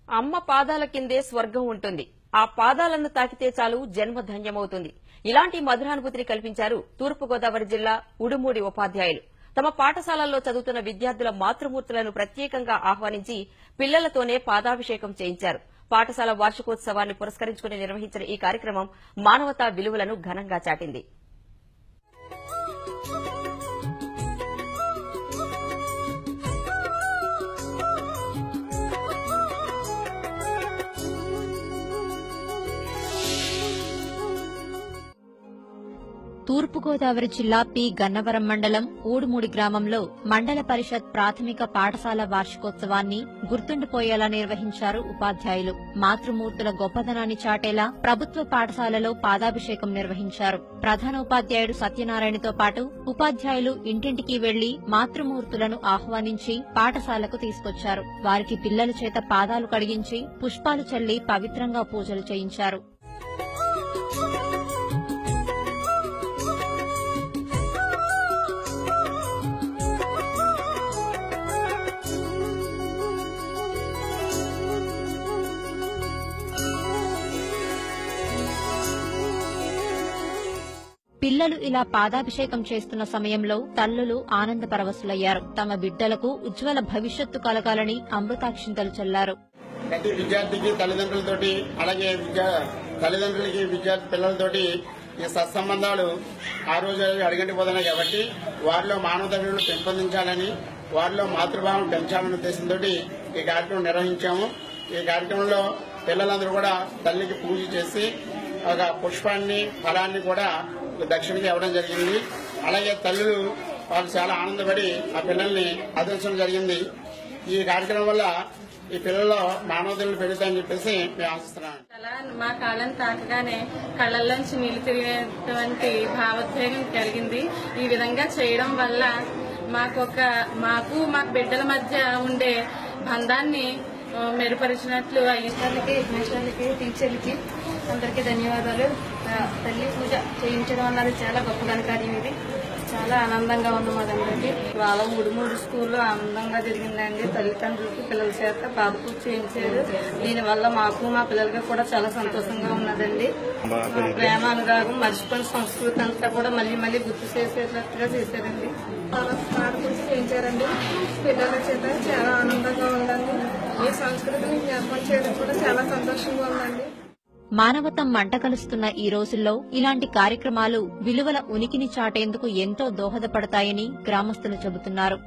అమ్మ పాదాల కిందే స్వర్గం ఉంటుంది. ఆ పాదాలను తాకితే చాలు జన్మ ధన్యమవుతుంది. ఇలాంటి మధురానుభూతిని కల్పించారు తూర్పుగోదావరి జిల్లా ఉడుమూడి ఉపాధ్యాయులు. తమ పాఠశాలల్లో చదువుతున్న విద్యార్థుల మాతృమూర్తులను ప్రత్యేకంగా ఆహ్వానించి పిల్లలతోనే పాదాభిషేకం చేయించారు. పాఠశాల వార్షికోత్సవాన్ని పురస్కరించుకుని నిర్వహించిన ఈ కార్యక్రమం మానవతా విలువలను ఘనంగా చాటింది. తూర్పుగోదావరి జిల్లా పి గన్నవరం మండలం ఊడుమూడి గ్రామంలో మండల పరిషత్ ప్రాథమిక పాఠశాల వార్షికోత్సవాన్ని గుర్తుండిపోయేలా నిర్వహించారు ఉపాధ్యాయులు. మాతృమూర్తుల గొప్పదనాన్ని చాటేలా ప్రభుత్వ పాఠశాలలో పాదాభిషేకం నిర్వహించారు. ప్రధానోపాధ్యాయుడు సత్యనారాయణతో పాటు ఉపాధ్యాయులు ఇంటింటికి వెళ్లి మాతృమూర్తులను ఆహ్వానించి పాఠశాలకు తీసుకొచ్చారు. వారికి పిల్లల చేత పాదాలు కడిగించి పుష్పాలు చల్లి పవిత్రంగా పూజలు చేయించారు. పిల్లలు ఇలా పాదాభిషేకం చేస్తున్న సమయంలో తల్లులు ఆనందపరవశులయ్యారు. తమ బిడ్డలకు ఉజ్వల భవిష్యత్తు కలగాలని అమృతాక్షింతలు చల్లారు. ప్రతి విద్యార్థికి తల్లిదండ్రులతోటి అలాగే తల్లిదండ్రులకి విద్యార్థి పిల్లలతోటి ఈ సత్సంబంధాలు ఆ రోజు అడిగంటిపోతున్నాయి కాబట్టి వారిలో మానవతా విలువలు పెంపొందించాలని వారిలో మాతృభావం పెంచాలనే ఉద్దేశంతో ఈ కార్యక్రమం నిర్వహించాము. ఈ కార్యక్రమంలో పిల్లలందరూ కూడా తల్లికి పూజ చేసి ఒక పుష్పాన్ని ఫలాన్ని కూడా దక్షిణకి ఇవ్వడం జరిగింది. అలాగే తల్లులు వాళ్ళు చాలా ఆనందపడి ఆ పిల్లల్ని ఆదరించడం జరిగింది. ఈ కార్యక్రమం వల్ల ఈ పిల్లల్లో మానవతలు పెరుగుతాయని చెప్పేసి మేము ఆశిస్తున్నాం. మా కాళ్ళని తాకగానే కళ్ళల్లోంచి నీళ్లు తిరిగేటువంటి భావోద్వేగం కలిగింది. ఈ విధంగా చేయడం వల్ల మాకు బిడ్డల మధ్య ఉండే బంధాన్ని మెరుగుపరిచినట్లు అయ్యేసరికి టీచర్లకి అందరికీ ధన్యవాదాలు. తల్లి పూజ చేయించడం అన్నది చాలా గొప్ప ఘనకార్యం. ఇది చాలా ఆనందంగా ఉంది మాదందరికీ. వాళ్ళ మూడు స్కూల్లో ఆనందంగా జరిగిందండి. తల్లిదండ్రులకి పిల్లల చేత పాద పూజ చేయించారు. దీనివల్ల మాకు మా పిల్లలకి కూడా చాలా సంతోషంగా ఉన్నదండి. ప్రేమ అనురాగం మర్చిపోయిన సంస్కృతి అంతా కూడా మళ్ళీ గుర్తు చేసేటట్టుగా చేశారండి. పాద పూజ చేయించారండి. పిల్లల చేత చాలా ఆనందంగా ఉందండి. ఈ సంస్కృతిని జ్ఞాపకం చేయడం కూడా చాలా సంతోషంగా ఉందండి. మానవతం మంటకలుస్తున్న ఈ రోజుల్లో ఇలాంటి కార్యక్రమాలు విలువల ఉనికిని చాటేందుకు ఎంతో దోహదపడతాయని గ్రామస్తులు చెబుతున్నారు.